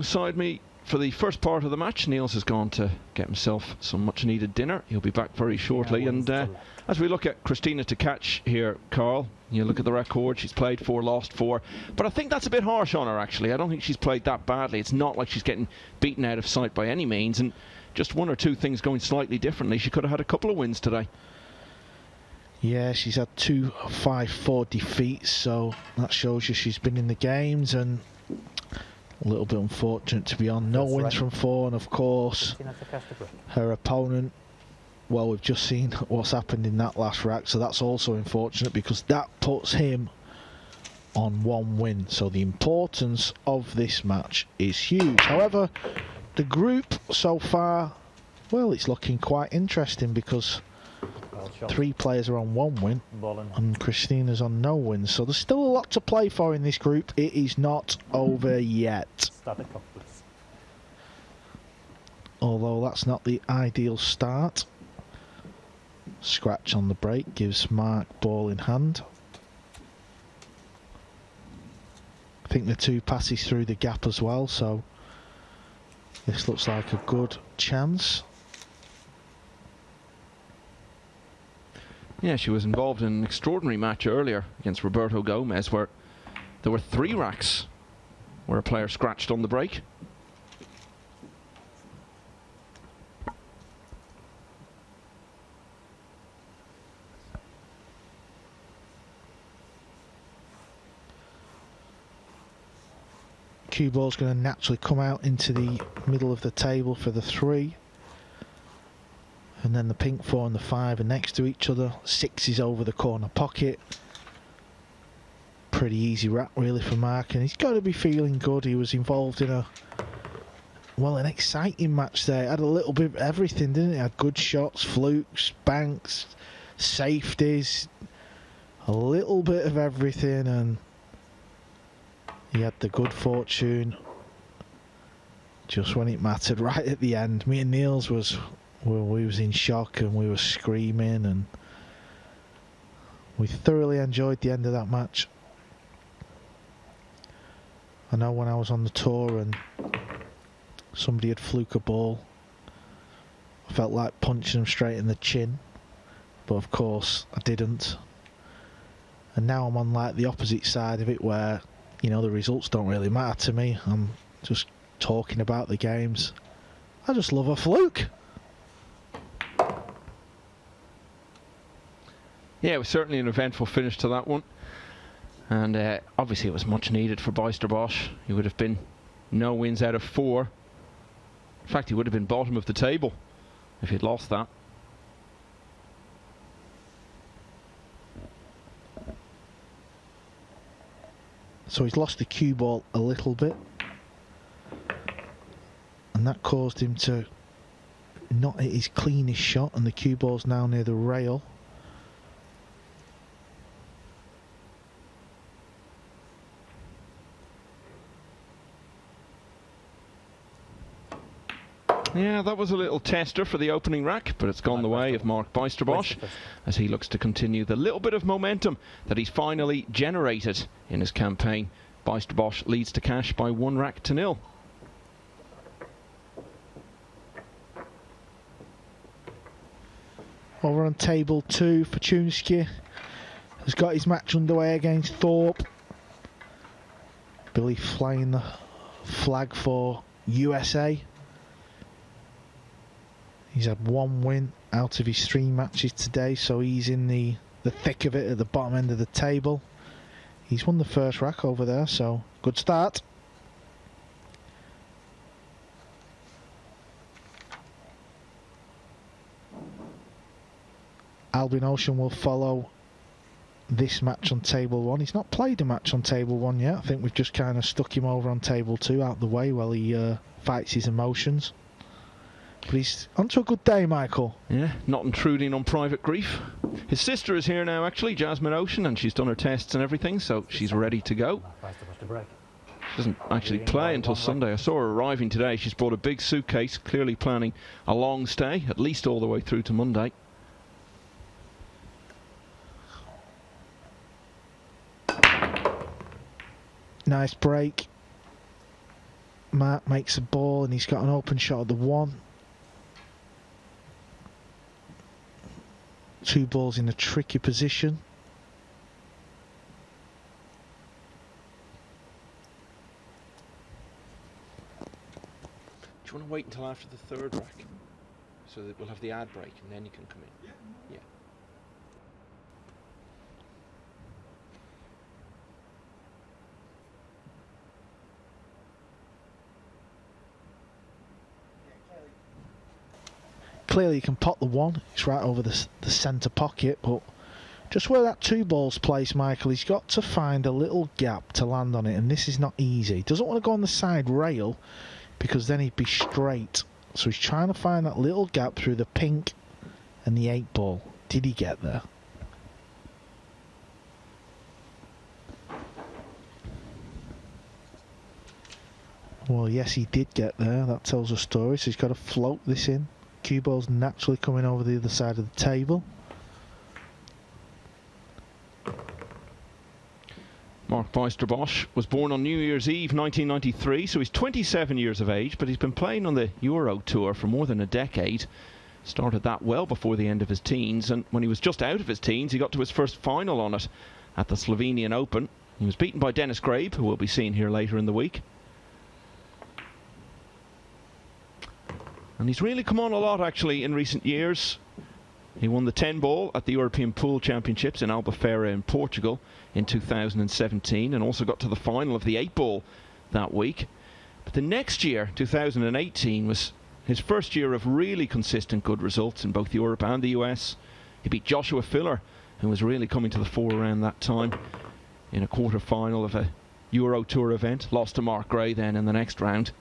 Beside me for the first part of the match, Niels has gone to get himself some much needed dinner. He'll be back very shortly. And as we look at Kristina Tkach here, Carl, you look at the record, she's played 4, lost 4, but I think that's a bit harsh on her actually. I don't think she's played that badly. It's not like she's getting beaten out of sight by any means, and just 1 or 2 things going slightly differently. She could have had a couple of wins today. Yeah, she's had 2 5-4 defeats, so that shows you she's been in the games, and a little bit unfortunate to be on. No wins from 4, and of course her opponent, well, we've just seen what's happened in that last rack, so that's also unfortunate because that puts him on 1 win. So the importance of this match is huge. However, the group so far, well, it's looking quite interesting because 3 players are on 1 win and Kristina's on no wins, so there's still a lot to play for in this group. It is not over yet, although that's not the ideal start. Scratch on the break gives Marc ball in hand. I think the 2 passes through the gap as well, so this looks like a good chance. Yeah, she was involved in an extraordinary match earlier against Roberto Gomez where there were 3 racks where a player scratched on the break. Cue ball's going to naturally come out into the middle of the table for the 3. And then the pink 4 and the 5 are next to each other. 6 is over the corner pocket. Pretty easy rack really for Marc, and he's got to be feeling good. He was involved in an exciting match there. Had a little bit of everything, didn't he? Had good shots, flukes, banks, safeties, a little bit of everything, and he had the good fortune just when it mattered, right at the end. Me and Niels we was in shock and we were screaming, and we thoroughly enjoyed the end of that match. I know when I was on the tour and somebody had fluke a ball, I felt like punching them straight in the chin, but of course I didn't. And now I'm on like the opposite side of it where, you know, the results don't really matter to me. I'm just talking about the games. I just love a fluke. Yeah, it was certainly an eventful finish to that one, and obviously it was much needed for Bijsterbosch. He would have been no wins out of 4. In fact, he would have been bottom of the table if he'd lost that. So he's lost the cue ball a little bit, and that caused him to not hit his cleanest shot, and the cue ball's now near the rail. Yeah, that was a little tester for the opening rack, but it's gone the way of Marc Bijsterbosch as he looks to continue the little bit of momentum that he's finally generated in his campaign. Bijsterbosch leads Tkach by 1 rack to 0. Over on table 2, Fortunski has got his match underway against Thorpe. Billy flying the flag for USA. He's had 1 win out of his 3 matches today, so he's in the thick of it at the bottom end of the table. He's won the first rack over there, so good start. Albin Ocean will follow this match on table 1. He's not played a match on table 1 yet. I think we've just kind of stuck him over on table 2 out the way while he fights his emotions. But he's onto a good day, Michael. Yeah, not intruding on private grief. His sister is here now, actually, Jasmine Ocean, and she's done her tests and everything, so she's ready to go. She doesn't actually play until Sunday. I saw her arriving today. She's brought a big suitcase, clearly planning a long stay, at least all the way through to Monday. Nice break. Marc makes a ball and he's got an open shot at the 1. 2 balls in a tricky position. Do you want to wait until after the 3rd rack so that we'll have the ad break and then you can come in? Yeah. Clearly you can pot the 1, it's right over the centre pocket, but just where that 2 ball's placed, Michael, he's got to find a little gap to land on it, and this is not easy. He doesn't want to go on the side rail because then he'd be straight. So he's trying to find that little gap through the pink and the 8 ball. Did he get there? Well, yes, he did get there. That tells a story. So he's got to float this in. Cue ball's naturally coming over the other side of the table. Marc Bijsterbosch was born on New Year's Eve 1993, so he's 27 years of age, but he's been playing on the Euro Tour for more than a decade. Started that well before the end of his teens, and when he was just out of his teens, he got to his first final on it at the Slovenian Open. He was beaten by Dennis Grabe, who we'll be seeing here later in the week. And he's really come on a lot, actually, in recent years. He won the 10 ball at the European Pool Championships in Albufeira in Portugal in 2017, and also got to the final of the 8 ball that week. But the next year, 2018, was his first year of really consistent good results in both Europe and the US. He beat Joshua Filler, who was really coming to the fore around that time, in a quarter-final of a Euro Tour event. Lost to Mark Gray then in the next round.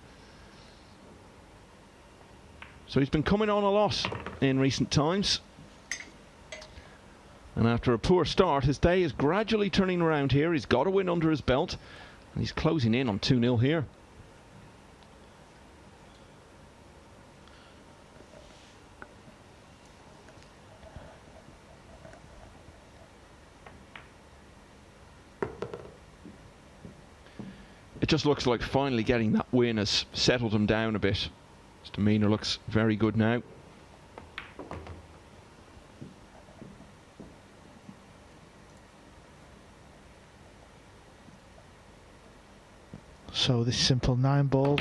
So he's been coming on a lot in recent times. And after a poor start, his day is gradually turning around here. He's got a win under his belt, and he's closing in on 2-0 here. It just looks like finally getting that win has settled him down a bit. His demeanour looks very good now. So this simple 9 ball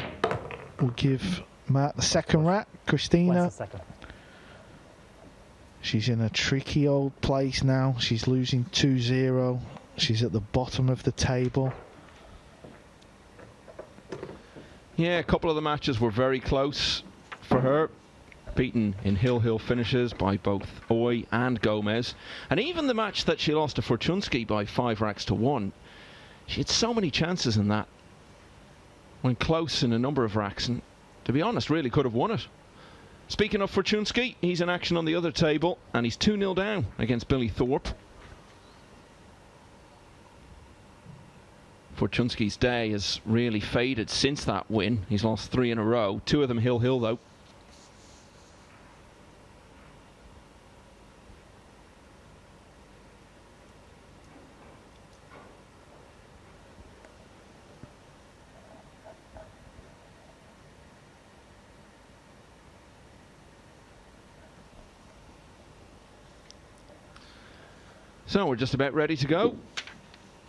will give Marc the second rack. Kristina, she's in a tricky old place now. She's losing 2-0. She's at the bottom of the table. Yeah, a couple of the matches were very close for her. Beaten in hill finishes by both Oy and Gomez. And even the match that she lost to Fortuński by 5 racks to 1, she had so many chances in that. Went close in a number of racks and, to be honest, really could have won it. Speaking of Fortuński, he's in action on the other table and he's 2-0 down against Billy Thorpe. Fortuński's day has really faded since that win. He's lost 3 in a row, 2 of them hill though. So we're just about ready to go.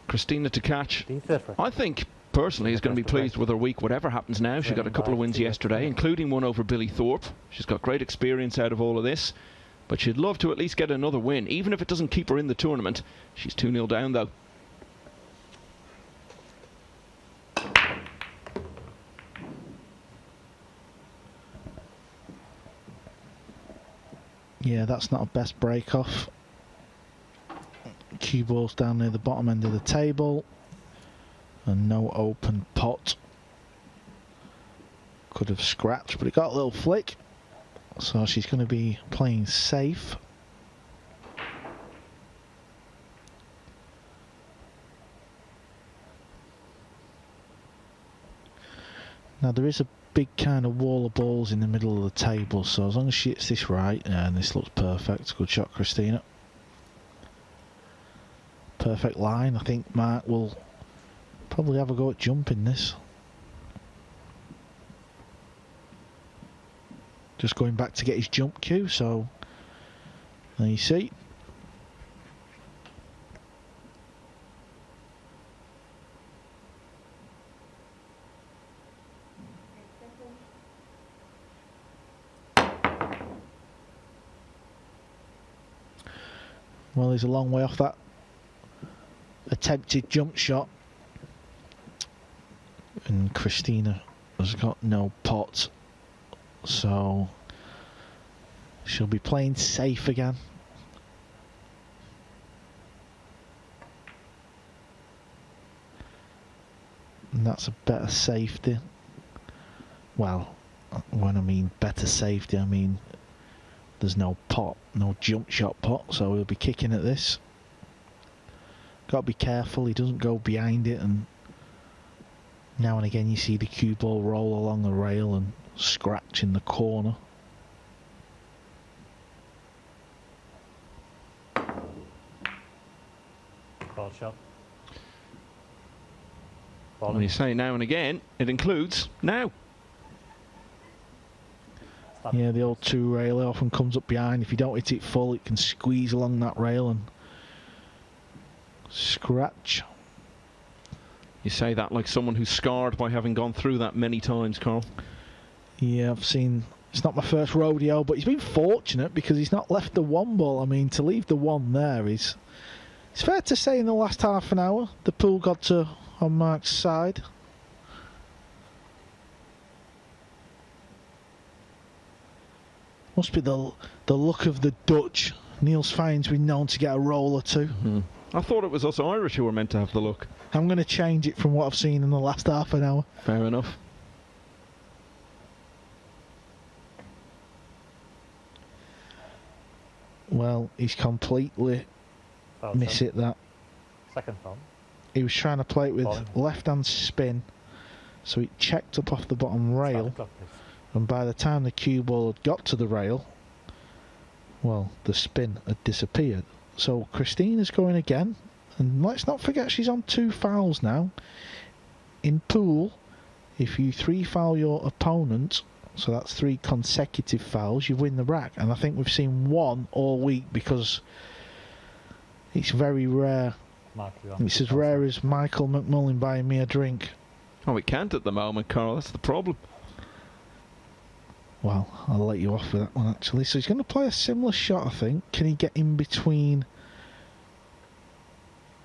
Kristina Tkach, I think personally, is going to be pleased with her week, whatever happens now. She got a couple of wins yesterday, including one over Billy Thorpe. She's got great experience out of all of this, but she'd love to at least get another win, even if it doesn't keep her in the tournament. She's 2-0 down though. Yeah, that's not a best break off. Cue balls down near the bottom end of the table and no open pot. Could have scratched, but it got a little flick, so she's going to be playing safe. Now there is a big kind of wall of balls in the middle of the table, so as long as she hits this right, and this looks perfect. Good shot, Kristina. Perfect line. I think Marc will probably have a go at jumping this. just going back to get his jump cue, so there you see. Well, he's a long way off that attempted jump shot. And Kristina has got no pot, so she'll be playing safe again. And that's a better safety. Well, when I mean better safety, I mean there's no pot, no jump shot pot, so he'll be kicking at this. Got to be careful he doesn't go behind it, and now and again you see the cue ball roll along the rail and scratch in the corner. Ball shot. When you say now and again, it includes now. Yeah, the old two rail often comes up behind. If you don't hit it full, it can squeeze along that rail and scratch. You say that like someone who's scarred by having gone through that many times, Carl. Yeah, I've seen. It's not my first rodeo, but he's been fortunate because he's not left the one ball. I mean, to leave the one there is. It's fair to say in the last half an hour, the pool got to on Marc's side. Must be the look of the Dutch. Niels finds been known to get a roll or two. I thought it was us Irish who were meant to have the look. I'm going to change it from what I've seen in the last half an hour. Fair enough. Well, he's completely miss it that. Second foul. He was trying to play it with left-hand spin, so he checked up off the bottom rail, and by the time the cue ball had got to the rail, well, the spin had disappeared. So Kristina's going again, and let's not forget she's on 2 fouls now. In pool, if you 3-foul your opponent, so that's 3 consecutive fouls, you win the rack. And I think we've seen 1 all week because it's very rare. It's as rare as Michael McMullen buying me a drink. Oh, we can't at the moment, Carl. That's the problem. Well, I'll let you off with that one, actually. So he's going to play a similar shot, I think. Can he get in between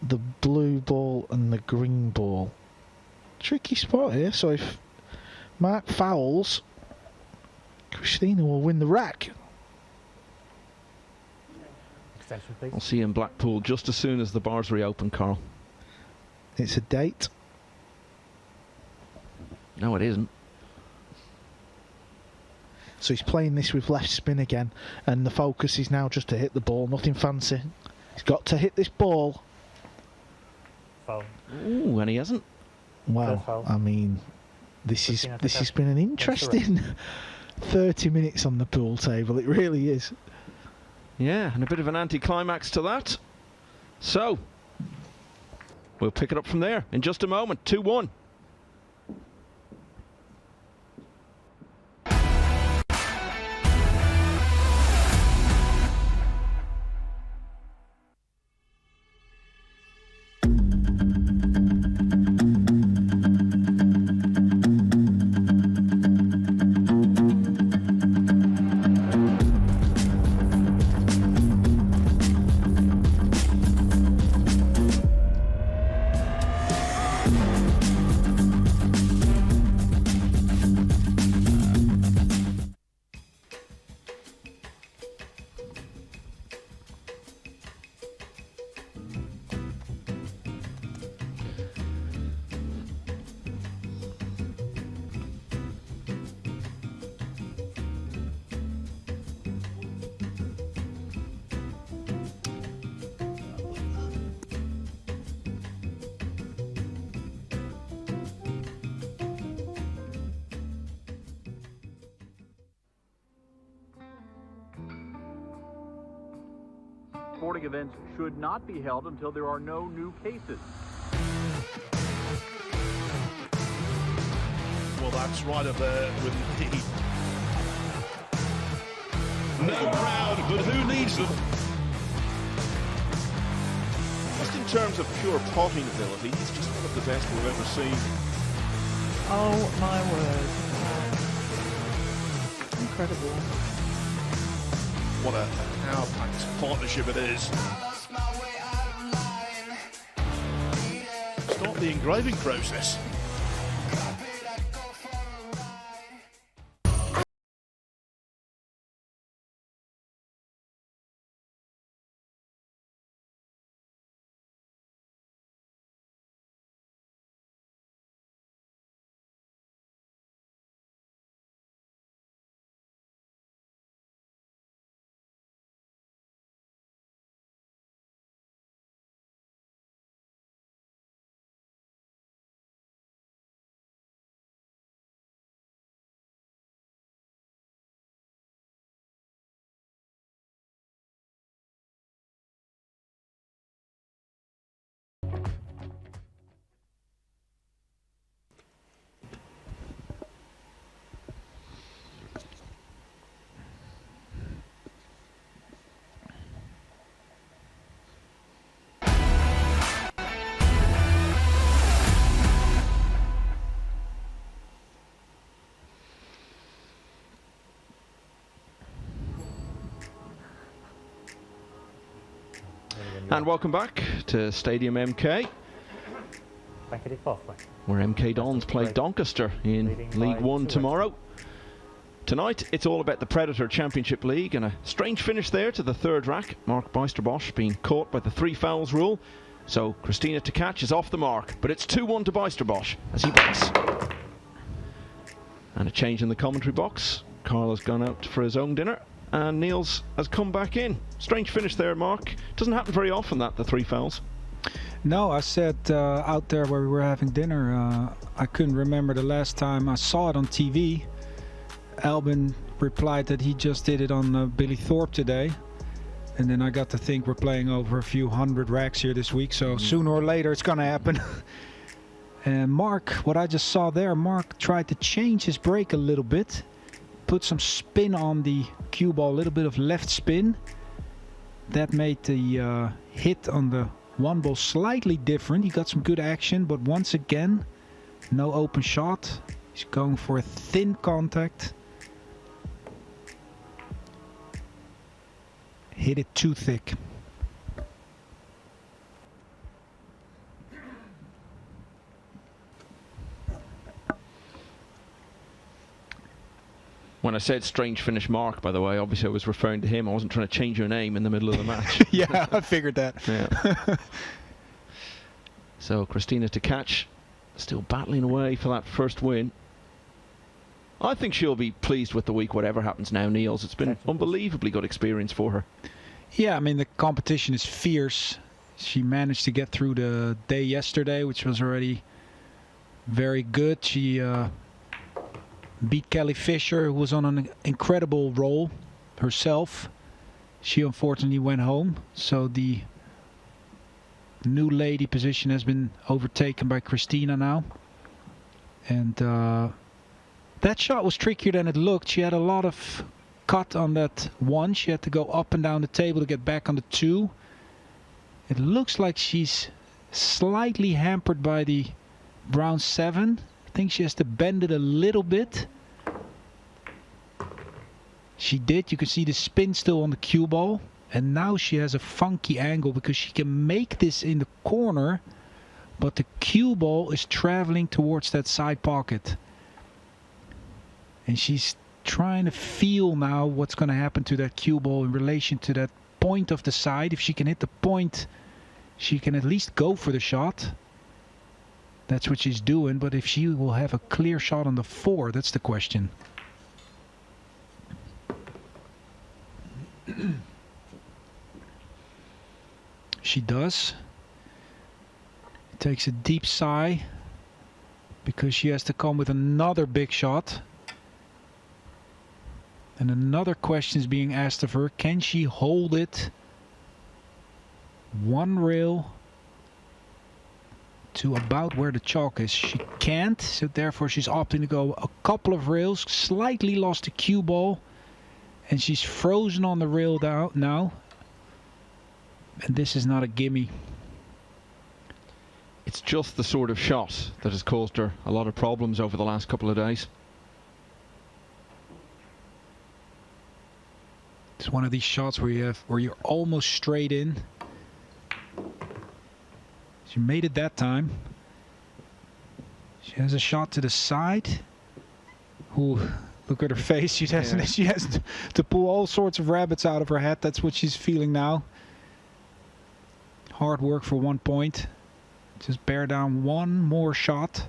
the blue ball and the green ball? Tricky spot here. So if Marc fouls, Kristina will win the rack. Extension, please. I'll see you in Blackpool just as soon as the bars reopen, Carl. It's a date. No, it isn't. So he's playing this with left spin again, and the focus is now just to hit the ball, nothing fancy. He's got to hit this ball. Foul. Ooh, and he hasn't. Wow, I mean, this has been an interesting 30 minutes on the pool table. It really is. Yeah, and a bit of an anticlimax to that. So, we'll pick it up from there in just a moment. 2-1. Sporting events should not be held until there are no new cases. Well, that's right up there with indeed. No crowd, but who needs them? Just in terms of pure potting ability, he's just one of the best we've ever seen. Oh my word. Incredible. What a power-packed partnership it is. Start the engraving process. And welcome back to Stadium MK, where MK Dons play Doncaster in League One tomorrow. Tonight, it's all about the Predator Championship League, and a strange finish there to the third rack. Marc Bijsterbosch being caught by the 3 fouls rule. So Kristina Tkach is off the mark, but it's 2-1 to Bijsterbosch as he breaks. And a change in the commentary box. Carl has gone out for his own dinner, and Niels has come back in. Strange finish there, Mark. Doesn't happen very often, that, the 3 fouls. No, I said out there where we were having dinner, I couldn't remember the last time I saw it on TV. Albin replied that he just did it on Billy Thorpe today. And then I got to think we're playing over a few hundred racks here this week, so sooner or later it's going to happen. And Mark, what I just saw there, Mark tried to change his break a little bit. Put some spin on the cue ball, a little bit of left spin. That made the hit on the 1 ball slightly different. He got some good action, but once again, no open shot. He's going for a thin contact. Hit it too thick. When I said strange finish, Mark, by the way, obviously I was referring to him. I wasn't trying to change your name in the middle of the match. Yeah, I figured that. Yeah. So Kristina Tkach still battling away for that first win. I think she'll be pleased with the week, whatever happens now, Niels. It's been unbelievably good experience for her. Yeah, I mean, the competition is fierce. She managed to get through the day yesterday, which was already very good. She beat Kelly Fisher, who was on an incredible roll herself. She unfortunately went home, so the new lady position has been overtaken by Christina now. And that shot was trickier than it looked. She had a lot of cut on that 1. She had to go up and down the table to get back on the 2. It looks like she's slightly hampered by the brown 7. I think she has to bend it a little bit. She did. You can see the spin still on the cue ball. And now she has a funky angle because she can make this in the corner, but the cue ball is traveling towards that side pocket. And she's trying to feel now what's going to happen to that cue ball in relation to that point of the side. If she can hit the point, she can at least go for the shot. That's what she's doing, but if she will have a clear shot on the 4, that's the question. She does. Takes a deep sigh because she has to come with another big shot. And another question is being asked of her. Can she hold it 1 rail to about where the chalk is? She can't, so therefore she's opting to go a couple of rails. Slightly lost the cue ball. And she's frozen on the rail now. And this is not a gimme. It's just the sort of shot that has caused her a lot of problems over the last couple of days. It's one of these shots where you're almost straight in. She made it that time. She has a shot to the side. Ooh, look at her face. She has to pull all sorts of rabbits out of her head. That's what she's feeling now. Hard work for 1 point. Just bear down one more shot.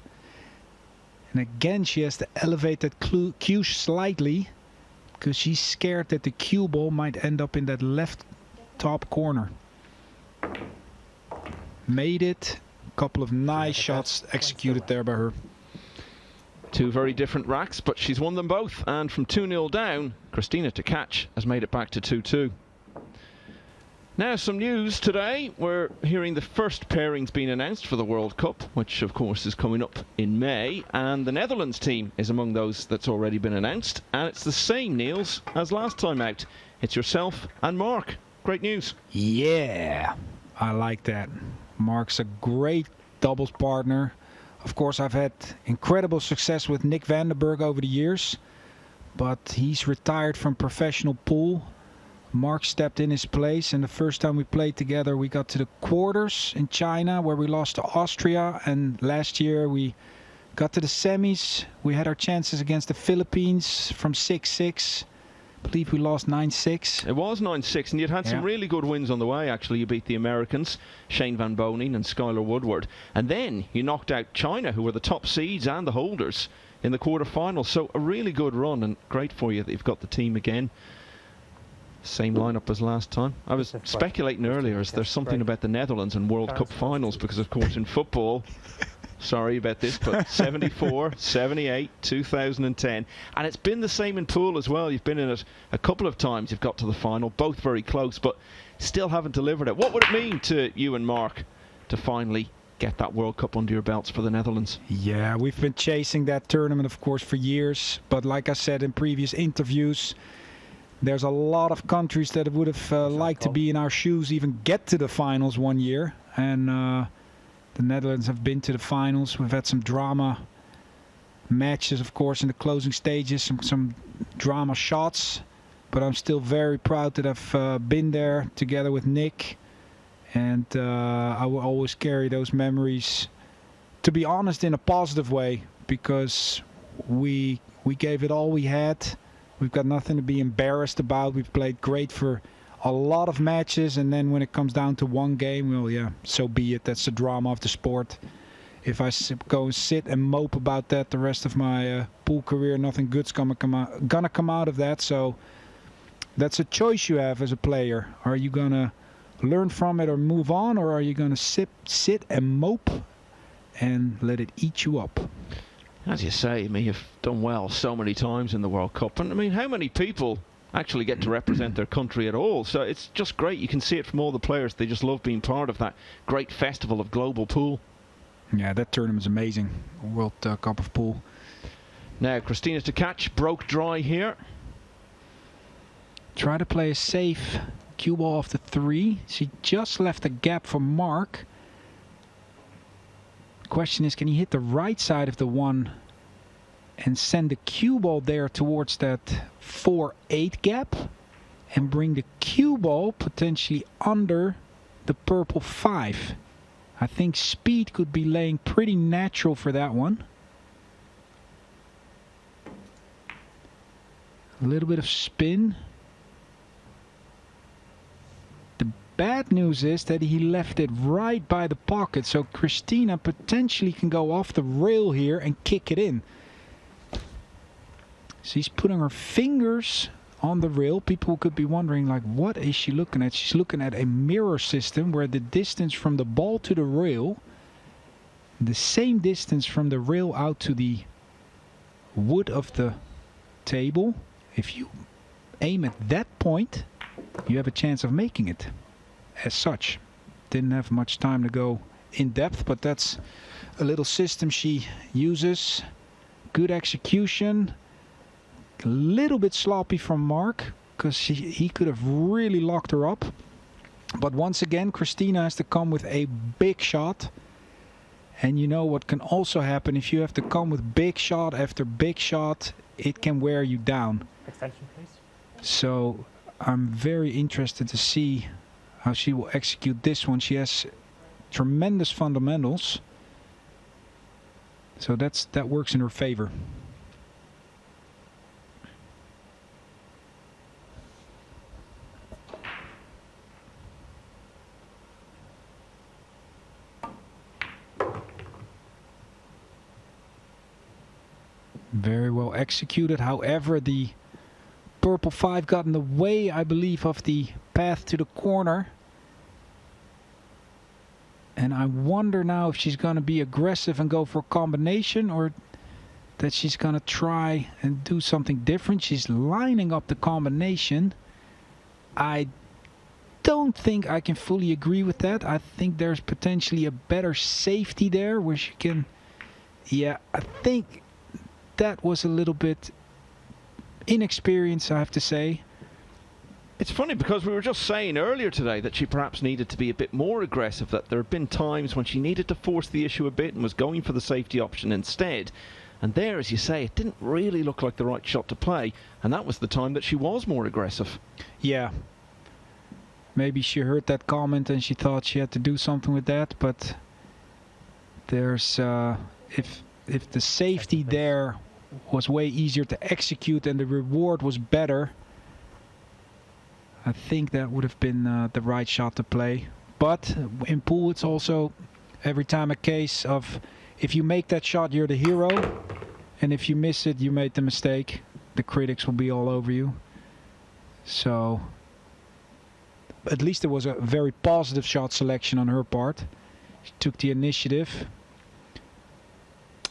And again, she has to elevate that cue slightly, because she's scared that the cue ball might end up in that left top corner. Made it. A couple of nice shots executed there by her. Two very different racks, but she's won them both. And from 2-0 down, Kristina Tkach has made it back to 2-2. Now, some news today. We're hearing the first pairings being announced for the World Cup, which of course is coming up in May, and the Netherlands team is among those that's already been announced, and it's the same, Niels, as last time out. It's yourself and Marc. Great news. Yeah, I like that. Marc's a great doubles partner. Of course, I've had incredible success with Nick Vandenberg over the years, but he's retired from professional pool. Marc stepped in his place, and the first time we played together we got to the quarters in China, where we lost to Austria, and last year we got to the semis. We had our chances against the Philippines from 6-6. I believe we lost 9-6. It was 9-6, and you'd had some really good wins on the way. Actually, you beat the Americans, Shane Van Bonen and Skylar Woodward, and then you knocked out China, who were the top seeds and the holders, in the quarterfinals. So a really good run, and great for you that you've got the team again. Same lineup as last time. I was speculating earlier, is there something about the Netherlands and World Cup finals? Because of course in football, sorry about this, but 74, 78, 2010, and it's been the same in pool as well. You've been in it a couple of times. You've got to the final, both very close, but still haven't delivered it. What would it mean to you and Marc to finally get that World Cup under your belts for the Netherlands? Yeah, we've been chasing that tournament, of course, for years. But like I said in previous interviews, there's a lot of countries that would have liked to be in our shoes, even get to the finals one year. And the Netherlands have been to the finals. We've had some drama matches, of course, in the closing stages, some drama shots. But I'm still very proud that I've been there together with Nick. And I will always carry those memories, to be honest, in a positive way, because we gave it all we had. We've got nothing to be embarrassed about. We've played great for a lot of matches, and then when it comes down to one game, well, yeah, so be it. That's the drama of the sport. If I go and sit and mope about that the rest of my pool career, nothing good's gonna come out of that. So that's a choice you have as a player. Are you gonna learn from it or move on, or are you gonna sit and mope and let it eat you up? As you say, I mean, you've done well so many times in the World Cup, and I mean, how many people actually get to represent their country at all? So it's just great. You can see it from all the players. They just love being part of that great festival of global pool. Yeah, that tournament's amazing. World Cup of Pool. Now, Kristina Tkach broke dry here. Try to play a safe cue ball off the 3. She just left a gap for Marc. Question is, can he hit the right side of the 1 and send the cue ball there towards that 4-8 gap and bring the cue ball potentially under the purple 5? I think speed could be laying pretty natural for that one. A little bit of spin. Bad news is that he left it right by the pocket, so Kristina potentially can go off the rail here and kick it in. She's putting her fingers on the rail. People could be wondering, like, what is she looking at? She's looking at a mirror system where the distance from the ball to the rail, the same distance from the rail out to the wood of the table. If you aim at that point, you have a chance of making it. As such, didn't have much time to go in depth, but that's a little system she uses. Good execution. A little bit sloppy from Marc. because he could have really locked her up. But once again, Kristina has to come with a big shot. And you know what can also happen if you have to come with big shot after big shot, it can wear you down. Extension, please. So I'm very interested to see how she will execute this one. She has tremendous fundamentals. So that works in her favor. Very well executed. However, the purple 5 got in the way, I believe, of the path to the corner. And I wonder now if she's going to be aggressive and go for a combination, or that she's going to try and do something different. She's lining up the combination. I don't think I can fully agree with that. I think there's potentially a better safety there where she can... Yeah, I think that was a little bit inexperienced, I have to say. It's funny because we were just saying earlier today that she perhaps needed to be a bit more aggressive, that there have been times when she needed to force the issue a bit and was going for the safety option instead. And there, as you say, it didn't really look like the right shot to play, and that was the time that she was more aggressive. Yeah. Maybe she heard that comment and she thought she had to do something with that, but there's if the safety there was way easier to execute and the reward was better, I think that would have been the right shot to play. But in pool, it's also every time a case of if you make that shot, you're the hero, and if you miss it, you made the mistake. The critics will be all over you. So at least it was a very positive shot selection on her part. She took the initiative.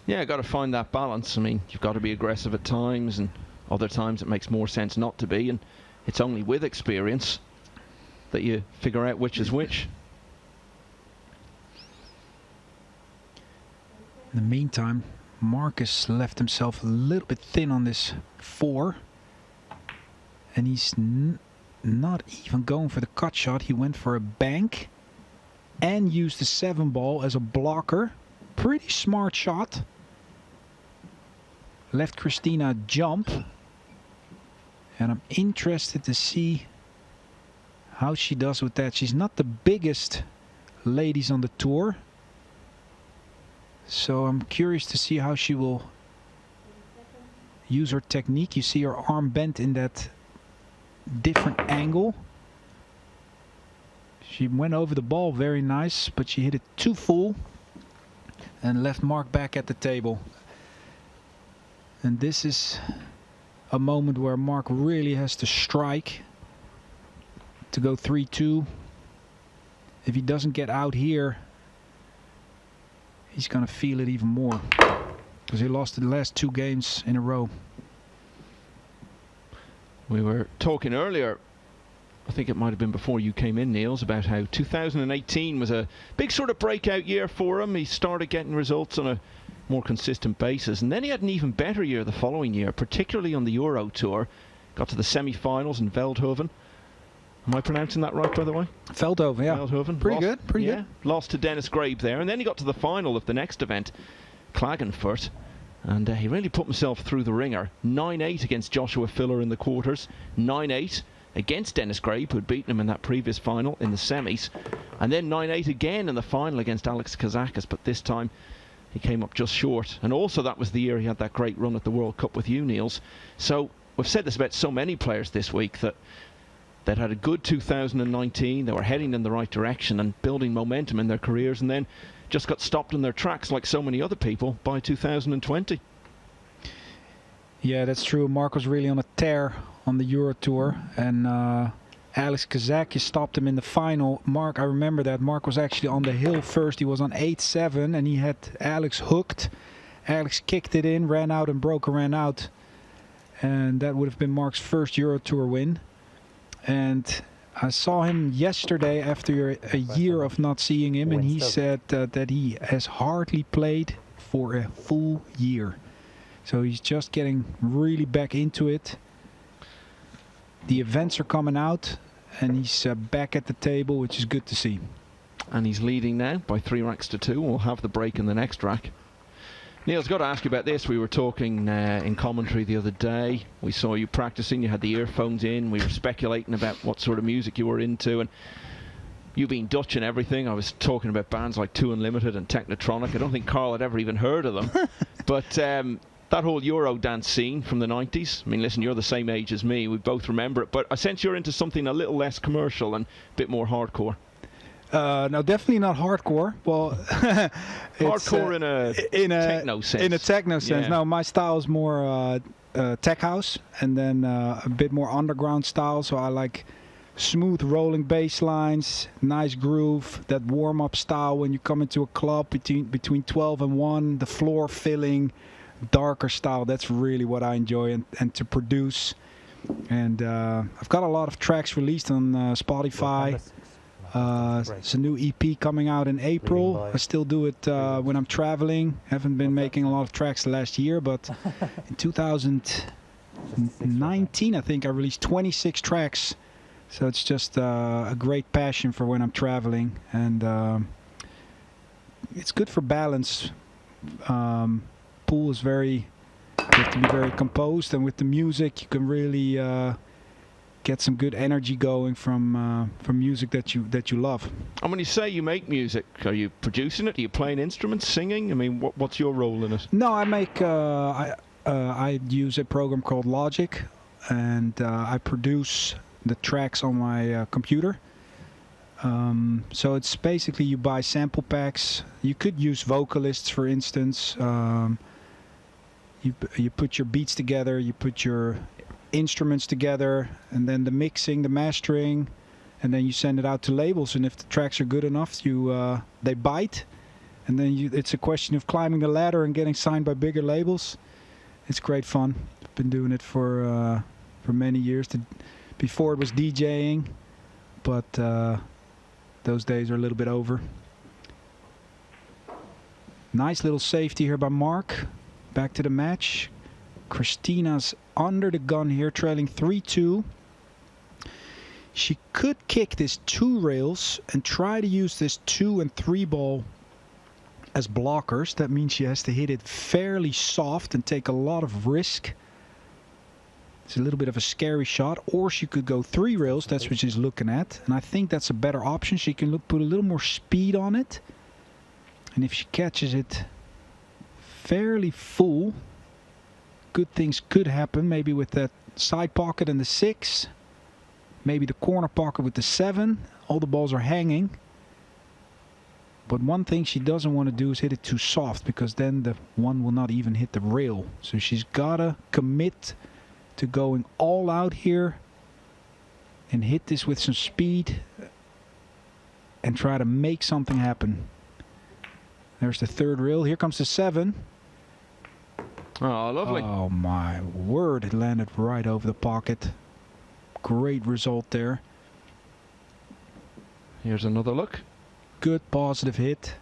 Yeah, got to find that balance. I mean, you've got to be aggressive at times, and other times it makes more sense not to be, and it's only with experience that you figure out which is which. In the meantime, Marcus left himself a little bit thin on this 4, and he's not even going for the cut shot. He went for a bank and used the 7 ball as a blocker. Pretty smart shot. Left Kristina jump, and I'm interested to see how she does with that. She's not the biggest ladies on the tour, so I'm curious to see how she will use her technique. You see her arm bent in that different angle. She went over the ball very nice, but she hit it too full and left Marc back at the table. And this is a moment where Marc really has to strike to go 3-2. If he doesn't get out here, he's going to feel it even more, because he lost the last 2 games in a row. We were talking earlier, I think it might have been before you came in, Niels, about how 2018 was a big sort of breakout year for him. He started getting results on a more consistent basis, and then he had an even better year the following year, particularly on the Euro Tour. Got to the semi-finals in Veldhoven. Am I pronouncing that right, by the way? Veldhoven, yeah. Veldhoven. Pretty good. Lost to Dennis Grabe there, and then he got to the final of the next event, Klagenfurt, and he really put himself through the ringer. 9-8 against Joshua Filler in the quarters, 9-8 against Dennis Grabe, who had beaten him in that previous final in the semis, and then 9-8 again in the final against Alex Kazakis, but this time he came up just short. And also that was the year he had that great run at the World Cup with you, Niels. So we've said this about so many players this week, that had a good 2019, they were heading in the right direction and building momentum in their careers, and then just got stopped in their tracks like so many other people by 2020. Yeah, that's true. Marc was really on a tear on the Euro Tour, and Alex Kazakis stopped him in the final. Marc, I remember that. Marc was actually on the hill first. He was on 8-7, and he had Alex hooked. Alex kicked it in, ran out, and broke ran out. And that would have been Marc's first Euro Tour win. And I saw him yesterday after a year of not seeing him, and he said that he has hardly played for a full year. So he's just getting really back into it. the events are coming out, and he's back at the table, which is good to see. And he's leading now by 3 racks to 2. We'll have the break in the next rack. Niels, got to ask you about this. We were talking in commentary the other day. We saw you practicing. You had the earphones in. We were speculating about what sort of music you were into. And you being Dutch and everything, I was talking about bands like Two Unlimited and Technotronic. I don't think Carl had ever even heard of them. But that whole Euro dance scene from the 90s, I mean, listen, you're the same age as me. We both remember it. But I sense you're into something a little less commercial and a bit more hardcore. No, definitely not hardcore. Well, hardcore in a techno sense. In a techno sense. No, my style is more tech house, and then a bit more underground style. So I like smooth rolling bass lines, nice groove, that warm-up style when you come into a club between 12 and 1, the floor filling, darker style. That's really what I enjoy and to produce. And I've got a lot of tracks released on Spotify. It's a new EP coming out in April. I still do it when I'm traveling. Haven't been making a lot of tracks last year, but in 2019, I think I released 26 tracks. So it's just a great passion for when I'm traveling, and it's good for balance. Pool is you have to be very composed, and with the music, you can really get some good energy going from music that you love. And when you say you make music, are you producing it? Are you playing instruments, singing? I mean, what's your role in it? No, I make. I use a program called Logic, and I produce the tracks on my computer. So it's basically you buy sample packs. You could use vocalists, for instance. You put your beats together. You put your instruments together, and then the mixing, the mastering, and then you send it out to labels. And if the tracks are good enough, they bite, and then it's a question of climbing the ladder and getting signed by bigger labels. It's great fun. I've been doing it for many years. Before it was DJing, but those days are a little bit over. Nice little safety here by Marc. Back to the match. Kristina's under the gun here, trailing 3-2. She could kick this 2 rails and try to use this 2 and 3 ball as blockers. That means she has to hit it fairly soft and take a lot of risk. It's a little bit of a scary shot. Or she could go 3 rails. That's what she's looking at. And I think that's a better option. She can put a little more speed on it. And if she catches it fairly full, good things could happen. Maybe with that side pocket and the 6. Maybe the corner pocket with the 7. All the balls are hanging. But one thing she doesn't want to do is hit it too soft, because then the one will not even hit the rail. So she's got to commit to going all out here and hit this with some speed and try to make something happen. There's the 3rd rail. Here comes the 7. Oh, lovely. Oh, my word. It landed right over the pocket. Great result there. Here's another look. Good positive hit.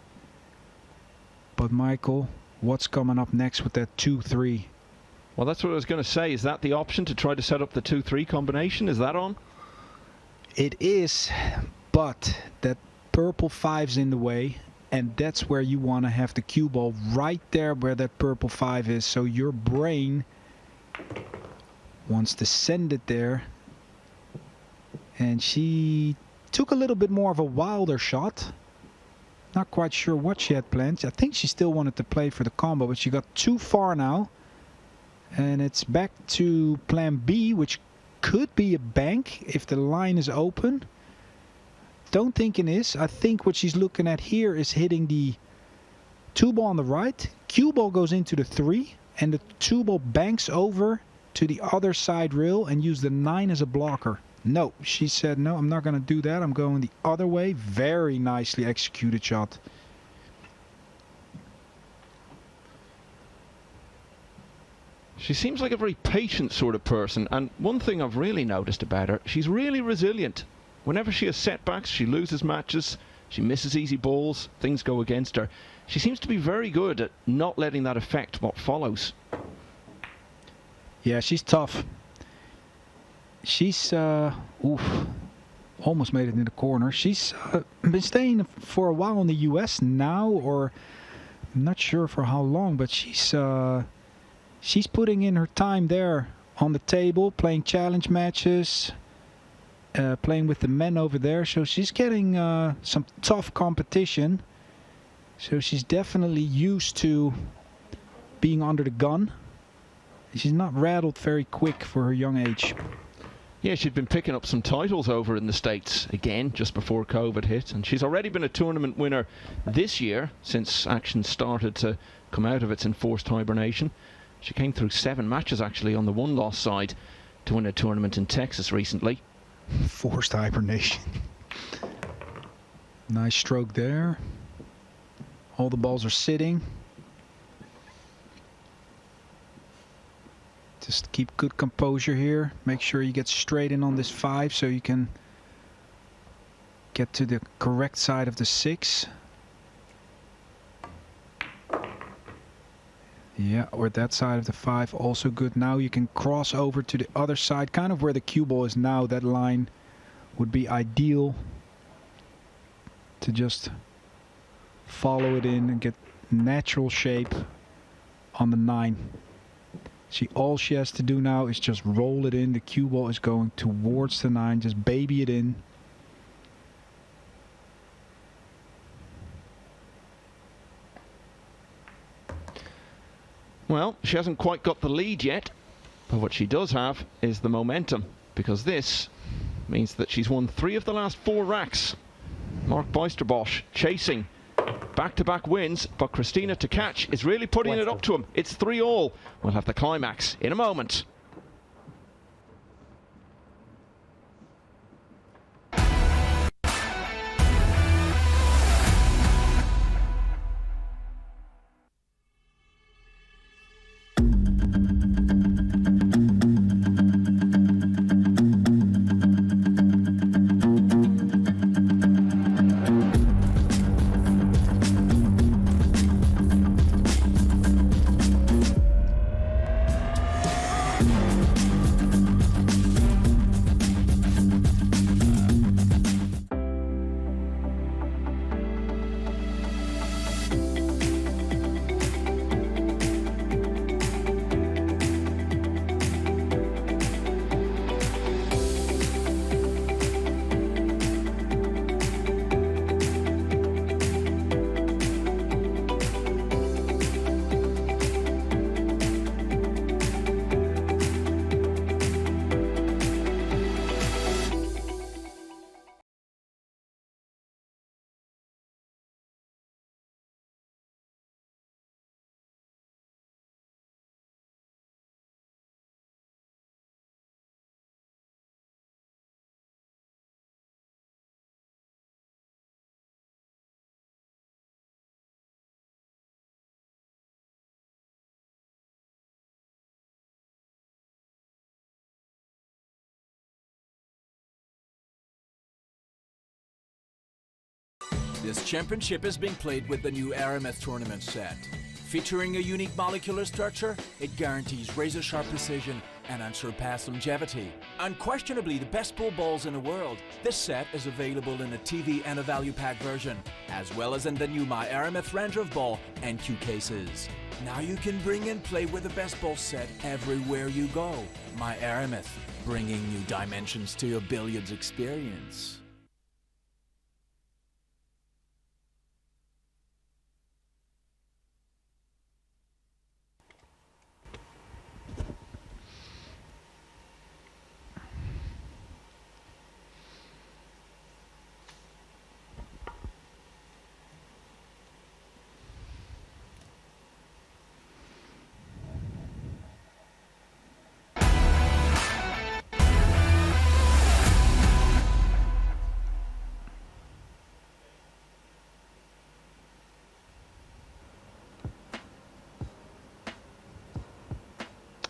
But, Michael, what's coming up next with that 2-3? Well, that's what I was going to say. Is that the option to try to set up the 2-3 combination? Is that on? It is, but that purple 5's in the way. And that's where you want to have the cue ball, right there where that purple 5 is. So your brain wants to send it there. And she took a little bit more of a wilder shot. Not quite sure what she had planned. I think she still wanted to play for the combo, but she got too far now. And it's back to plan B, which could be a bank if the line is open. Don't think it is. I think what she's looking at here is hitting the 2 ball on the right. Cue ball goes into the 3, and the 2 ball banks over to the other side rail and use the 9 as a blocker. No, she said, no, I'm not going to do that. I'm going the other way. Very nicely executed shot. She seems like a very patient sort of person, and one thing I've really noticed about her, she's really resilient. Whenever she has setbacks, she loses matches, she misses easy balls, things go against her. She seems to be very good at not letting that affect what follows. Yeah, she's tough. she's almost made it in the corner. She's been staying for a while in the US now, or I'm not sure for how long, but she's putting in her time there on the table, playing challenge matches, playing with the men over there. So she's getting some tough competition. So she's definitely used to being under the gun. She's not rattled very quick for her young age. Yeah, she'd been picking up some titles over in the States again just before COVID hit, and she's already been a tournament winner this year since action started to come out of its enforced hibernation. She came through 7 matches actually on the one-loss side to win a tournament in Texas recently. Forced hibernation. Nice stroke there. All the balls are sitting. Just keep good composure here. Make sure you get straight in on this 5 so you can get to the correct side of the 6. Yeah, or that side of the 5, also good. Now you can cross over to the other side, kind of where the cue ball is now. That line would be ideal to just follow it in and get natural shape on the 9. All she has to do now is just roll it in. The cue ball is going towards the 9. Just baby it in. Well, she hasn't quite got the lead yet, but what she does have is the momentum, because this means that she's won 3 of the last 4 racks. Marc Bijsterbosch chasing back-to-back wins, but Kristina Tkach is really putting it up to him. It's 3-all. We'll have the climax in a moment. This championship is being played with the new Aramith tournament set. Featuring a unique molecular structure, it guarantees razor-sharp precision and unsurpassed longevity. Unquestionably the best pool balls in the world, this set is available in a TV and a value pack version, as well as in the new My Aramith range of ball and cue cases. Now you can bring and play with the best ball set everywhere you go. My Aramith, bringing new dimensions to your billiards experience.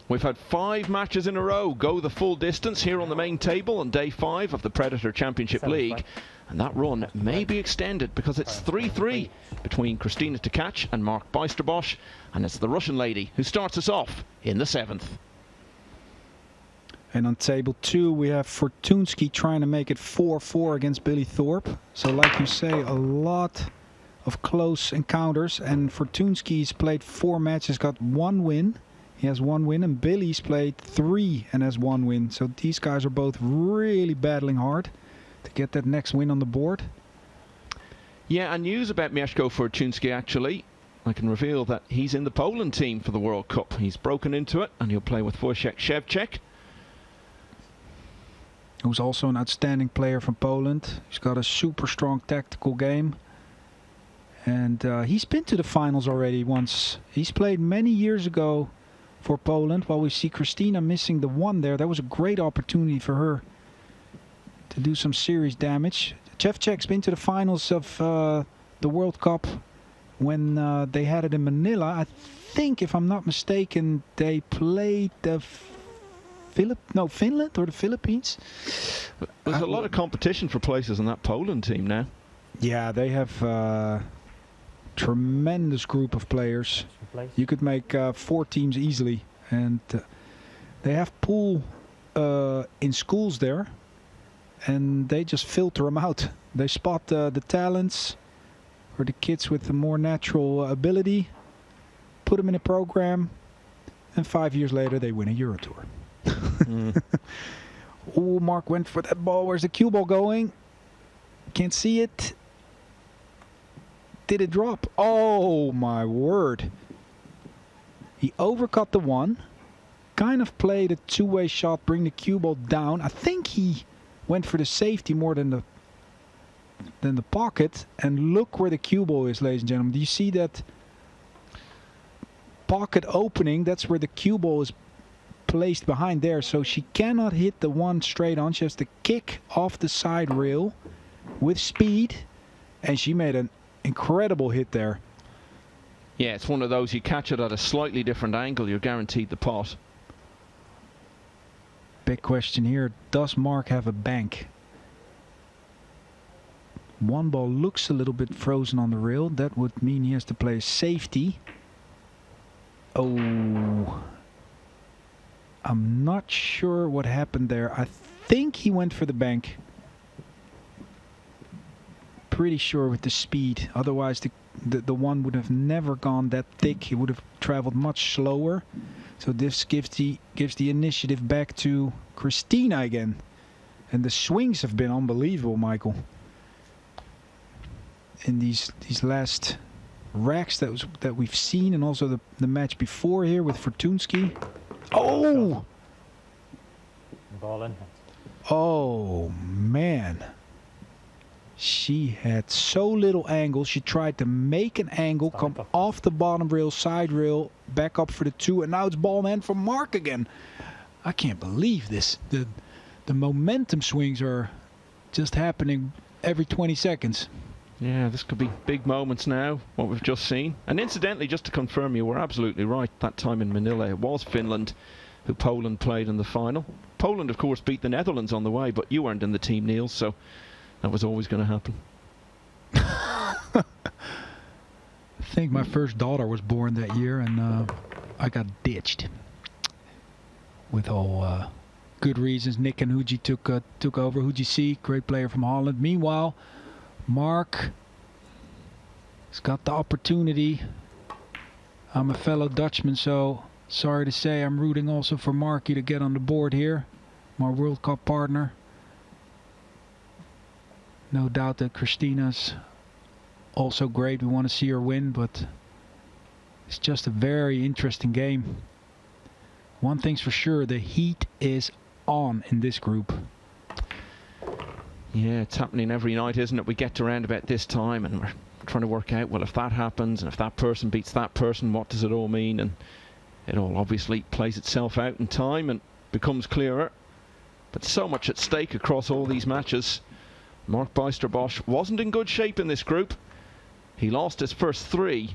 We've had 5 matches in a row go the full distance here on the main table on day 5 of the Predator Championship League, and that run may be extended because it's 3-3 between Kristina Tkach and Marc Bijsterbosch, and it's the Russian lady who starts us off in the 7th. And on table 2 we have Fortunsky trying to make it 4-4 against Billy Thorpe. So like you say, a lot of close encounters, and Fortunsky's played 4 matches, got 1 win. He has 1 win, and Billy's played 3 and has 1 win. So these guys are both really battling hard to get that next win on the board. Yeah, and news about Mieszko Fortuński actually. I can reveal that he's in the Poland team for the World Cup. He's broken into it, and he'll play with Wojciech Szewczak, who's also an outstanding player from Poland. He's got a super strong tactical game. And he's been to the finals already once. He's played many years ago for Poland. While we see Kristina missing the 1 there, that was a great opportunity for her to do some serious damage. Szewczak's been to the finals of the World Cup when they had it in Manila. I think, if I'm not mistaken, they played the Finland or the Philippines. There's a lot of competition for places in that Poland team now. Yeah, they have a tremendous group of players. You could make 4 teams easily, and they have pool in schools there, and they just filter them out. They spot the talents or the kids with the more natural ability, put them in a program, and 5 years later they win a Euro Tour. Oh, Marc went for that ball. Where's the cue ball going? Can't see it. Did it drop? Oh my word. He overcut the 1. Kind of played a 2-way shot, bring the cue ball down. I think he went for the safety more than the pocket. And look where the cue ball is, ladies and gentlemen. Do you see that pocket opening? That's where the cue ball is placed behind there. So she cannot hit the 1 straight on. She has to kick off the side rail with speed. And she made an incredible hit there. Yeah, it's one of those, you catch it at a slightly different angle, you're guaranteed the pot. Big question here, does Marc have a bank? 1 ball looks a little bit frozen on the rail. That would mean he has to play safety. Oh, I'm not sure what happened there. I think he went for the bank. Pretty sure with the speed. Otherwise the 1 would have never gone that thick. He would have traveled much slower. So this gives the initiative back to Kristina again. And the swings have been unbelievable, Michael. In these last racks that we've seen, and also the match before here with Fortunsky. Oh! Ball in. Oh man. She had so little angle. She tried to make an angle, come off the bottom rail, side rail, back up for the 2, and now it's ball in hand for Marc again. I can't believe this. The momentum swings are just happening every 20 seconds. Yeah, this could be big moments now, what we've just seen. And incidentally, just to confirm, you were absolutely right. That time in Manila, it was Finland who Poland played in the final. Poland, of course, beat the Netherlands on the way, but you weren't in the team, Niels, so that was always going to happen. I think my first daughter was born that year, and I got ditched. With all good reasons. Nick and Huji took over. Huji C, great player from Holland. Meanwhile, Marc has got the opportunity. I'm a fellow Dutchman, so sorry to say I'm rooting also for Marky to get on the board here. My World Cup partner. No doubt that Kristina's also great. We want to see her win, but it's just a very interesting game. One thing's for sure, the heat is on in this group. Yeah, it's happening every night, isn't it? We get to around about this time and we're trying to work out, well, if that happens and if that person beats that person, what does it all mean? And it all obviously plays itself out in time and becomes clearer. But so much at stake across all these matches. Marc Bijsterbosch wasn't in good shape in this group. He lost his first 3,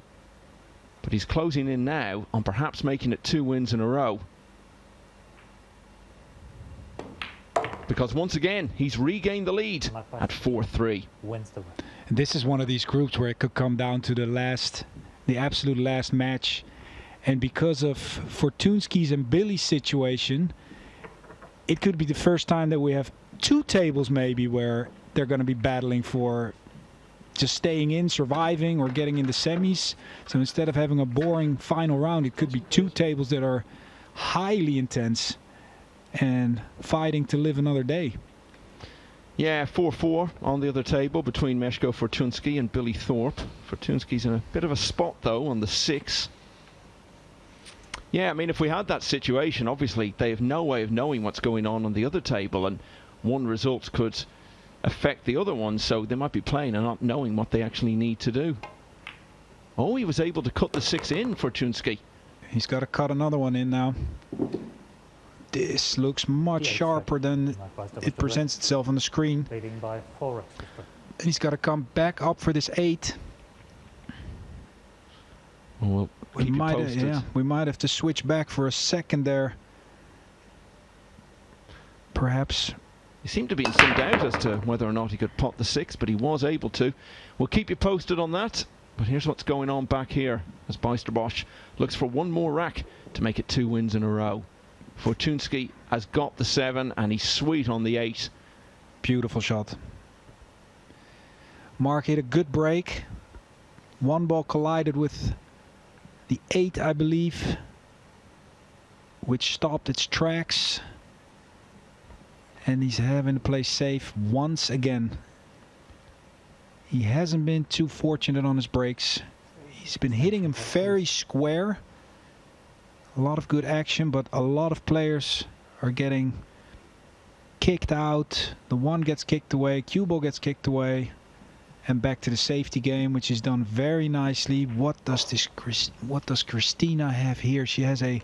but he's closing in now on perhaps making it 2 wins in a row. Because once again, he's regained the lead at 4-3. This is one of these groups where it could come down to the absolute last match. And because of Fortunsky's and Billy's situation, it could be the first time that we have 2 tables maybe where they're going to be battling for just staying in, surviving, or getting in the semis. So instead of having a boring final round, it could be 2 tables that are highly intense and fighting to live another day. Yeah, 4-4 on the other table between Meshko Fortunski and Billy Thorpe. Fortunski's in a bit of a spot, though, on the 6. Yeah, I mean, if we had that situation, obviously they have no way of knowing what's going on the other table, and one result could affect the other one, so they might be playing and not knowing what they actually need to do. Oh, he was able to cut the 6 in, Fortunski. He's got to cut another one in now. This looks much sharper than it presents itself on the screen. Leading by 4 extra. He's got to come back up for this 8. Well, keep you posted. Yeah, we might have to switch back for a second there. Perhaps. He seemed to be in some doubt as to whether or not he could pot the 6, but he was able to. We'll keep you posted on that. But here's what's going on back here as Bijsterbosch looks for one more rack to make it 2 wins in a row. Fortunski has got the 7 and he's sweet on the 8. Beautiful shot. Marc hit a good break. One ball collided with the 8, I believe, which stopped its tracks. And he's having to play safe once again. He hasn't been too fortunate on his breaks. He's been hitting him very square. A lot of good action, but a lot of players are getting kicked out. The 1 gets kicked away, cue ball gets kicked away, and back to the safety game, which is done very nicely. What does Kristina have here? She has a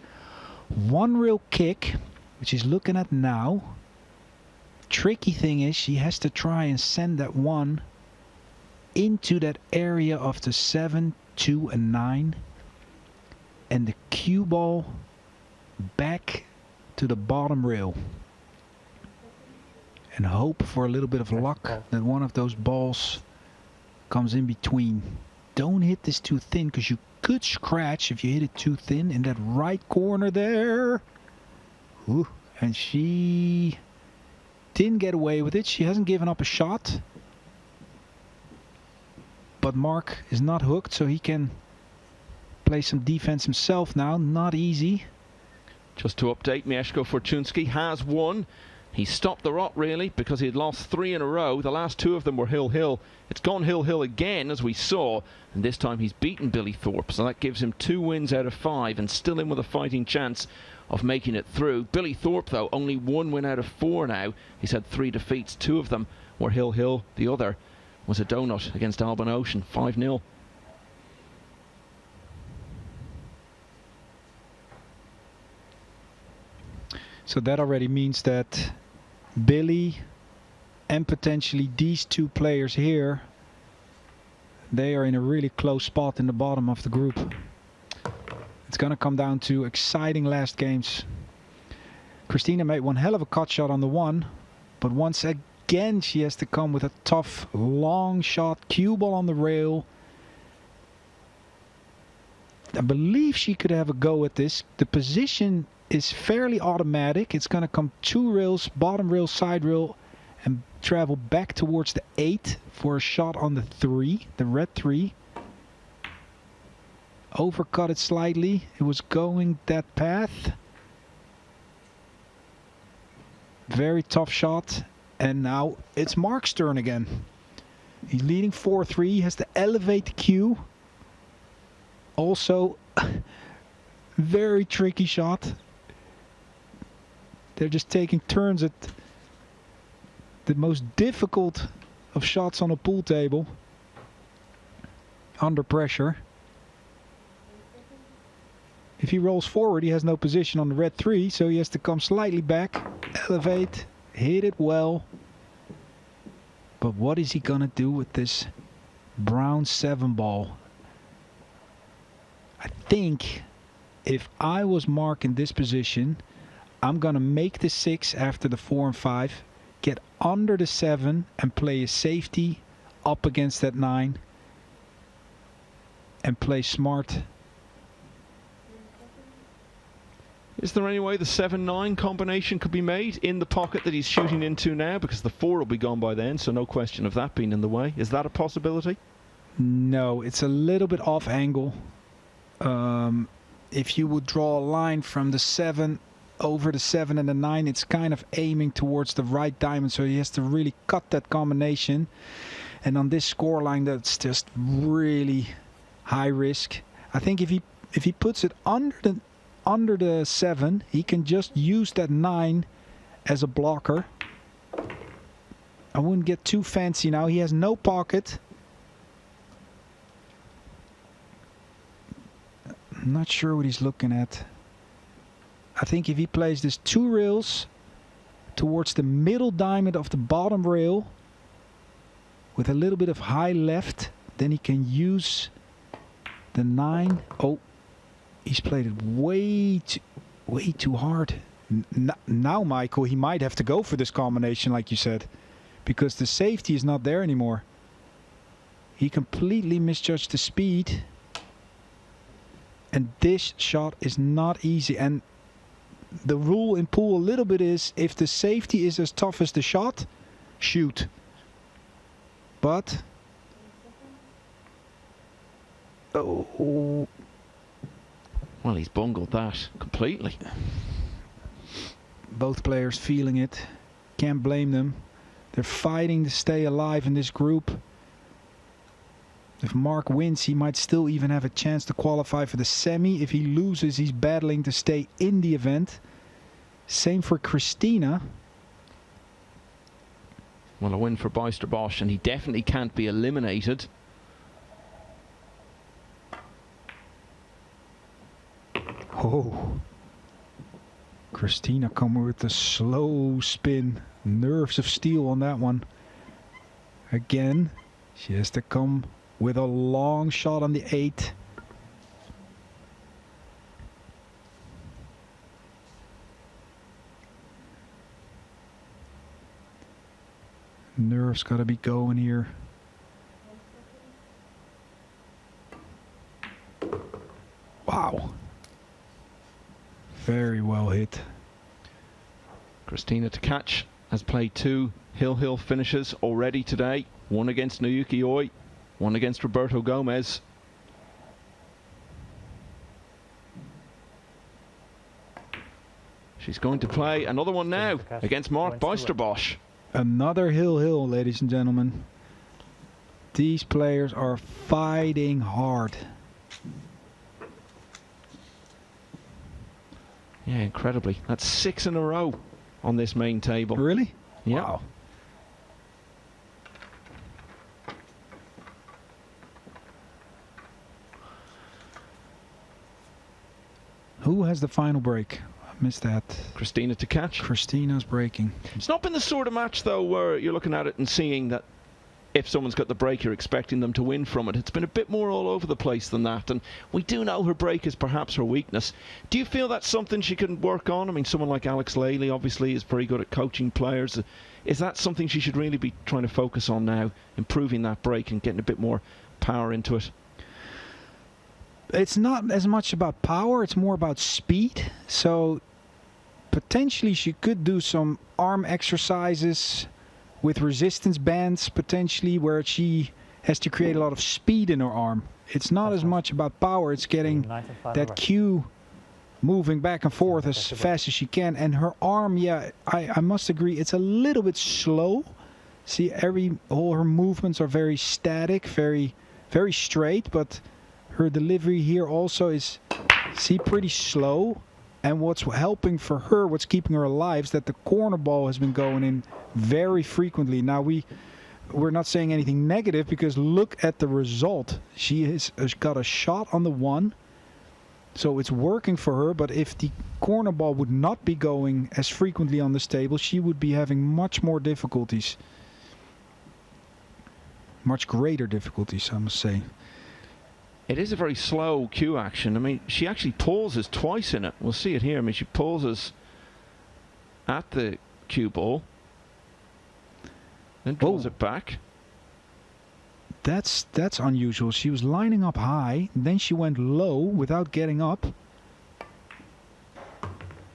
1 rail kick, which she's looking at now. Tricky thing is she has to try and send that 1 into that area of the 7, 2, and 9. And the cue ball back to the bottom rail. And hope for a little bit of luck that one of those balls comes in between. Don't hit this too thin, because you could scratch if you hit it too thin in that right corner there. Ooh, and she didn't get away with it. She hasn't given up a shot. But Marc is not hooked, so he can play some defense himself now. Not easy. Just to update, Mieszko Fortunski has won. He stopped the rot, really, because he had lost 3 in a row. The last 2 of them were hill-hill. It's gone hill-hill again, as we saw, and this time he's beaten Billy Thorpe, so that gives him 2 wins out of 5 and still in with a fighting chance of making it through. Billy Thorpe, though, only 1 win out of 4 now. He's had 3 defeats. 2 of them were hill-hill. The other was a donut against Alban Ocean, 5-0. So that already means that Billy and potentially these 2 players here, they are in a really close spot in the bottom of the group. It's going to come down to exciting last games. Kristina made one hell of a cut shot on the 1, but once again she has to come with a tough long shot, cue ball on the rail. I believe she could have a go at this. The position is fairly automatic. It's going to come 2 rails, bottom rail, side rail, and travel back towards the 8 for a shot on the 3, the red 3. Overcut it slightly. It was going that path. Very tough shot. And now it's Marc's turn again. He's leading 4-3. He has to elevate the cue. Also, very tricky shot. They're just taking turns at the most difficult of shots on a pool table. Under pressure. If he rolls forward, he has no position on the red 3, so he has to come slightly back, elevate, hit it well. But what is he gonna do with this brown 7 ball? I think if I was Marc in this position, I'm gonna make the 6 after the 4 and 5, get under the 7 and play a safety up against that 9 and play smart. Is there any way the 7-9 combination could be made in the pocket that he's shooting into now? Because the 4 will be gone by then, so no question of that being in the way. Is that a possibility? No, it's a little bit off angle. If you would draw a line from the 7 over the 7 and the 9, it's kind of aiming towards the right diamond, so he has to really cut that combination. And on this scoreline, that's just really high risk. I think if he puts it under the 7, he can just use that 9 as a blocker. I wouldn't get too fancy now. He has no pocket. I'm not sure what he's looking at. I think if he plays this 2 rails towards the middle diamond of the bottom rail with a little bit of high left, then he can use the 9. Oh, he's played it way too hard. Now, Michael, he might have to go for this combination, like you said, because the safety is not there anymore. He completely misjudged the speed. And this shot is not easy. And the rule in pool a little bit is, if the safety is as tough as the shot, shoot. But... oh... well, he's bungled that completely. Both players feeling it. Can't blame them. They're fighting to stay alive in this group. If Marc wins, he might still even have a chance to qualify for the semi. If he loses, he's battling to stay in the event. Same for Kristina. Well, a win for Bijsterbosch, and he definitely can't be eliminated. Oh. Kristina coming with the slow spin. Nerves of steel on that one. Again, she has to come with a long shot on the 8. Nerves gotta be going here. Wow. Very well hit. Kristina Tkach has played 2 hill finishes already today. One against Naoki Oi, one against Roberto Gomez. She's going to play another one now against Marc Bijsterbosch. Another hill, ladies and gentlemen. These players are fighting hard. Yeah, incredibly. That's 6 in a row on this main table. Really? Yeah. Wow. Who has the final break? I missed that. Kristina Tkach. Kristina's breaking. It's not been the sort of match, though, where you're looking at it and seeing that if someone's got the break, you're expecting them to win from it. It's been a bit more all over the place than that, and we do know her break is perhaps her weakness. Do you feel that's something she can work on? I mean, someone like Alex Lely obviously is very good at coaching players. Is that something she should really be trying to focus on now, improving that break and getting a bit more power into it? It's not as much about power, it's more about speed. So potentially she could do some arm exercises with resistance bands, potentially, where she has to create a lot of speed in her arm. It's not as much about power, it's getting that cue moving back and forth as fast as she can. And her arm, yeah, I must agree, it's a little bit slow. See, all her movements are very static, very straight, but her delivery here also is, see, pretty slow. And what's helping for her, what's keeping her alive, is that the corner ball has been going in very frequently. Now, we're not saying anything negative, because look at the result. She has got a shot on the 1, so it's working for her. But if the corner ball would not be going as frequently on this table, she would be having much more difficulties. Much greater difficulties, I must say. It is a very slow cue action. I mean, she actually pauses twice in it. We'll see it here. I mean, she pauses at the cue ball, then draws it back. That's unusual. She was lining up high, then she went low without getting up.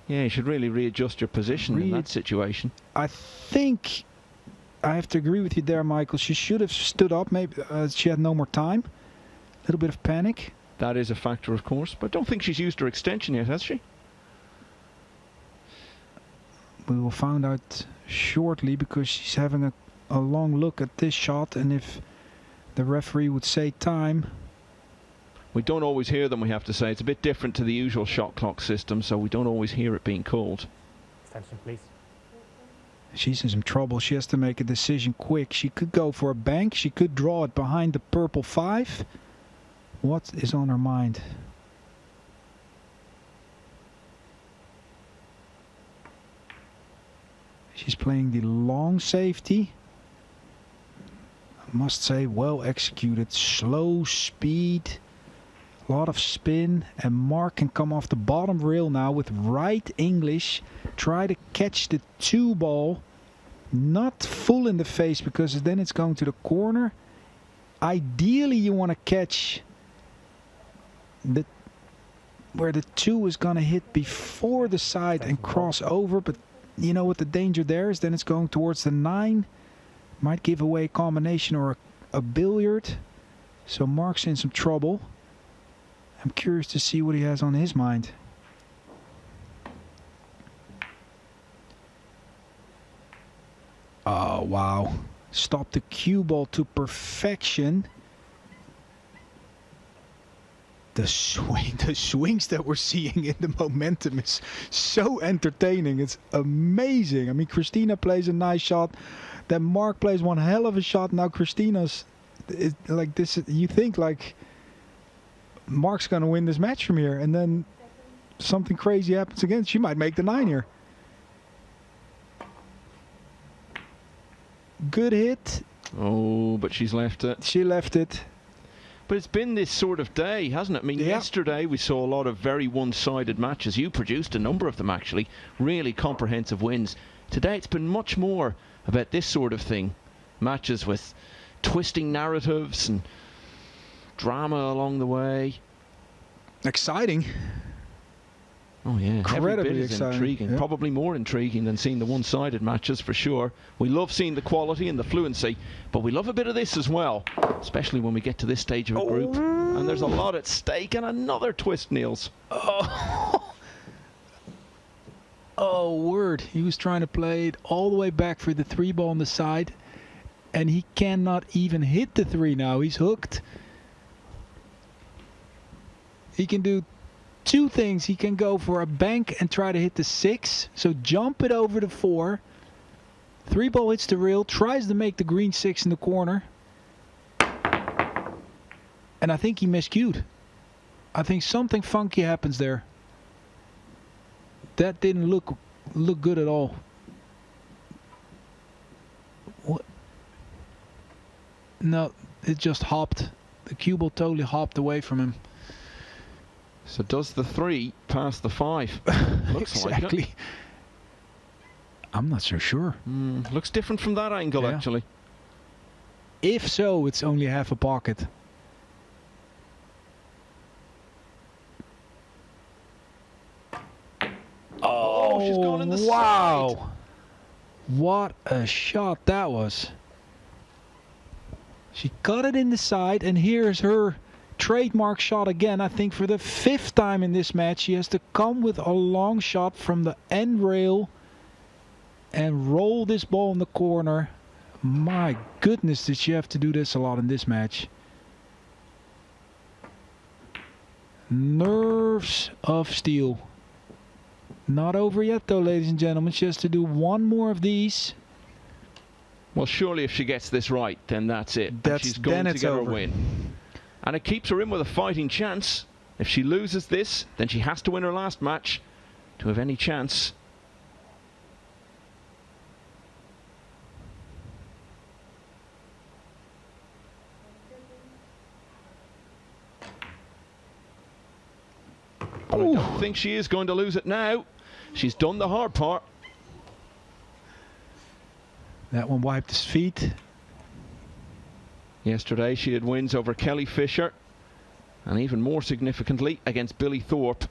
Yeah, you should really readjust your position in that situation. I think I have to agree with you there, Michael. She should have stood up. Maybe she had no more time. A little bit of panic. That is a factor, of course, but I don't think she's used her extension yet, has she? We will find out shortly, because she's having a long look at this shot, and if the referee would say time. We don't always hear them, we have to say. It's a bit different to the usual shot clock system, so we don't always hear it being called. Extension, please. She's in some trouble. She has to make a decision quick. She could go for a bank. She could draw it behind the purple 5. What is on her mind? She's playing the long safety. I must say, well executed. Slow speed. A lot of spin. And Marc can come off the bottom rail now with right English. Try to catch the 2 ball. Not full in the face, because then it's going to the corner. Ideally, you want to catch where the 2 is going to hit before the side and cross over. But you know what the danger there is? Then it's going towards the 9. Might give away a combination or a billiard. So Marc's in some trouble. I'm curious to see what he has on his mind. Oh, wow. Stop the cue ball to perfection. The swings that we're seeing in the momentum is so entertaining. It's amazing. I mean, Christina plays a nice shot. Then Marc plays one hell of a shot. Now Christina's like this. You think like Marc's going to win this match from here, and then something crazy happens again. She might make the 9 here. Good hit. Oh, but she's left it. She left it. But it's been this sort of day, hasn't it? I mean, yesterday we saw a lot of very one-sided matches. You produced a number of them, actually. Really comprehensive wins. Today it's been much more about this sort of thing. Matches with twisting narratives and drama along the way. Exciting. Oh yeah, incredibly every bit is exciting. Intriguing. Yeah. Probably more intriguing than seeing the one-sided matches for sure. We love seeing the quality and the fluency, but we love a bit of this as well, especially when we get to this stage of a group. And there's a lot at stake, and another twist, Niels. Oh, word. He was trying to play it all the way back for the 3 ball on the side, and he cannot even hit the 3 now. He's hooked. He can do 2 things. He can go for a bank and try to hit the 6, so jump it over the 4. 3 ball hits the rail, tries to make the green 6 in the corner, and I think he miscued. I think something funky happens there. That didn't look good at all. What? No, it just hopped. The cue ball totally hopped away from him. So does the 3 pass the 5? Looks exactly. like it. I'm not so sure. Looks different from that angle, actually. If so, it's only half a pocket. Oh, she's gone in the wow. side. What a shot that was. She got it in the side, and here's her trademark shot again. I think for the 5th time in this match, she has to come with a long shot from the end rail and roll this ball in the corner. My goodness, did she have to do this a lot in this match. Nerves of steel. Not over yet though, ladies and gentlemen. She has to do 1 more of these. Well, surely if she gets this right, then that's it. And she's going to get her win. And it keeps her in with a fighting chance. If she loses this, then she has to win her last match to have any chance. But I don't think she is going to lose it now. She's done the hard part. That one wiped his feet. Yesterday she had wins over Kelly Fisher, and even more significantly against Billy Thorpe.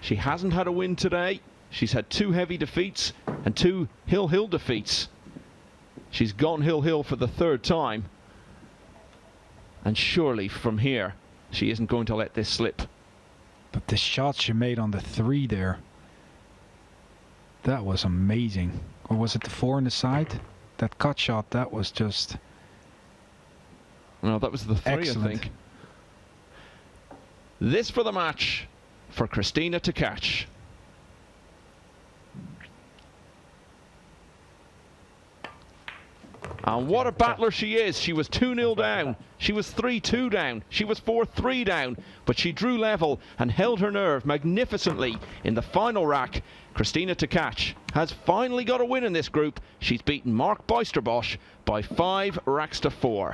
She hasn't had a win today. She's had 2 heavy defeats and 2 hill-hill defeats. She's gone hill-hill for the 3rd time. And surely from here, she isn't going to let this slip. But the shot she made on the 3 there, that was amazing. Or was it the 4 on the side? That cut shot, that was just... No, that was the 3, excellent. I think. This for the match for Kristina Tkach. And what a battler she is. She was 2-0 down. She was 3-2 down. She was 4-3 down. But she drew level and held her nerve magnificently in the final rack. Kristina Tkach has finally got a win in this group. She's beaten Marc Bijsterbosch by 5 racks to 4.